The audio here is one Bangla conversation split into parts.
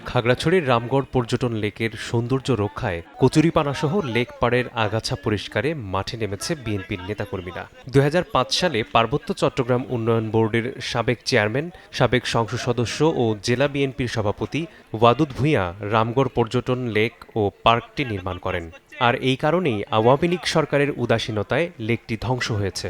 খাগড়াছড়ির রামগড় পর্যটন লেকের সৌন্দর্য রক্ষায় কচুরিপানাসহ লেক পাড়ের আগাছা পরিষ্কারে মাঠে নেমেছে বিএনপির নেতাকর্মীরা। ২০০৫ সালে পার্বত্য চট্টগ্রাম উন্নয়ন বোর্ডের সাবেক চেয়ারম্যান, সাবেক সংসদ সদস্য ও জেলা বিএনপির সভাপতি ওয়াদুদ ভূঁইয়া রামগড় পর্যটন লেক ও পার্কটি নির্মাণ করেন। আর এই কারণেই আওয়ামী লীগ সরকারের উদাসীনতায় লেকটি ধ্বংস হয়েছে।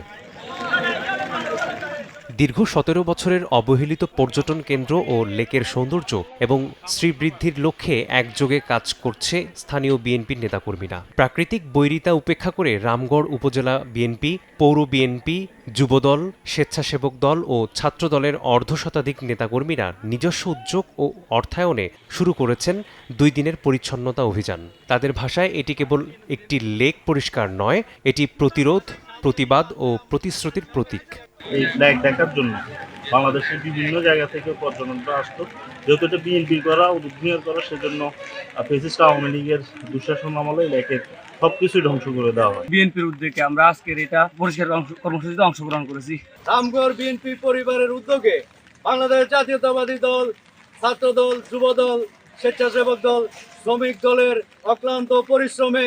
দীর্ঘ ১৭ বছরের অবহেলিত পর্যটন কেন্দ্র ও লেকের সৌন্দর্য এবং শ্রীবৃদ্ধির লক্ষ্যে একযোগে কাজ করছে স্থানীয় বিএনপির নেতাকর্মীরা। প্রাকৃতিক বৈরিতা উপেক্ষা করে রামগড় উপজেলা বিএনপি, পৌর বিএনপি, যুবদল, স্বেচ্ছাসেবক দল ও ছাত্রদলের অর্ধশতাধিক নেতাকর্মীরা নিজস্ব উদ্যোগ ও অর্থায়নে শুরু করেছেন ২ দিনের পরিচ্ছন্নতা অভিযান। তাদের ভাষায় এটি কেবল একটি লেক পরিষ্কার নয়, এটি প্রতিরোধ, প্রতিবাদ ও প্রতিশ্রুতির প্রতীক। এই লেক দেখার জন্য বাংলাদেশের বিভিন্ন জায়গা থেকে পর্যটকরা আসতো। যেহেতু এটা বিএনপি করা, উদ্যোগ করা, সেজন্য ফ্যাসিস্ট আওয়ামী লীগের দুঃশাসন আমলে লেকের সবকিছুই ধ্বংস করে দেওয়া হয়। বিএনপির উদ্যোগে আমরা আজকের এটা পরিষ্কার কর্মসূচিতে অংশগ্রহণ করেছি। রামগড় বিএনপি পরিবারের উদ্যোগে বাংলাদেশ জাতীয়তাবাদী দল, ছাত্রদল, যুবদল, স্বেচ্ছাসেবক দল, শ্রমিক দলের অক্লান্ত পরিশ্রমে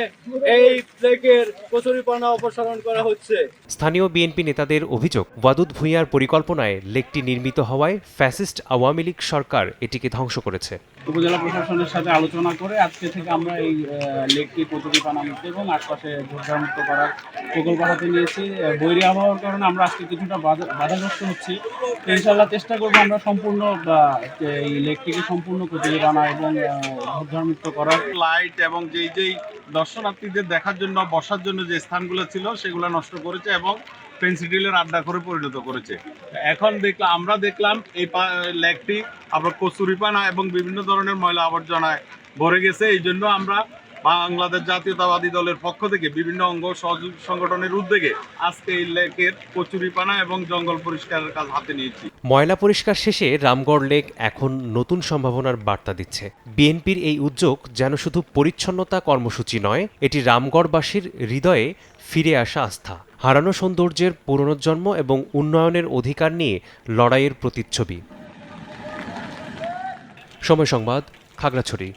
এই লেকের কচুরিপানা অপসারণ করা হচ্ছে। স্থানীয় বিএনপি নেতাদের অভিযোগ, ওয়াদুদ ভূঁইয়ার পরিকল্পনায় লেকটি নির্মিত হওয়ায় ফ্যাসিস্ট আওয়ামী লীগ সরকার এটিকে ধ্বংস করেছে। উপজেলা প্রশাসনের সাথে আলোচনা করে আজকে থেকে আমরা এই লেকটি কচুরিপানা মুক্ত এবং আশপাশে ঝোপঝাড়মুক্ত করার প্রকল্প হাতে নিয়েছি। বৈরী আবহাওয়ার কারণে আমরা আজকে কিছুটা বাধাগ্রস্ত হচ্ছি। ইনশাল্লাহ চেষ্টা করবো আমরা সম্পূর্ণ এই লেকটিকে সম্পূর্ণ কচুরিপানা এবং ঝোপঝাড়মুক্ত করার। লাইট এবং যেই দর্শনার্থীদের দেখার জন্য বসার জন্য যে স্থানগুলো ছিল সেগুলো নষ্ট করেছে এবং পেন্সিডিলের আড্ডা করে পরিণত করেছে। এখন আমরা দেখলাম এই লেকটি আবার কচুরিপানা এবং বিভিন্ন ধরনের ময়লা আবর্জনায় ভরে গেছে। এই জন্য আমরা বাংলাদেশ জাতীয়তাবাদী দলের পক্ষ থেকে বিভিন্ন অঙ্গ সহযোগী সংগঠনের উদ্যোগে আজকে এই লেকের কচুরিপানা এবং জঙ্গল পরিষ্কারের কাজ হাতে নিয়েছি। ময়লা পরিষ্কার শেষে রামগড় লেক এখন নতুন সম্ভাবনার বার্তা দিচ্ছে। বিএনপির এই উদ্যোগ যেন শুধু পরিচ্ছন্নতা কর্মসূচি নয়, এটি রামগড়বাসীর হৃদয়ে ফিরে আসা আস্থা, হারানো সৌন্দর্যের পুনরুজ্জন্ম এবং উন্নয়নের অধিকার নিয়ে লড়াইয়ের প্রতিচ্ছবি। সময় সংবাদ, খাগড়াছড়ি।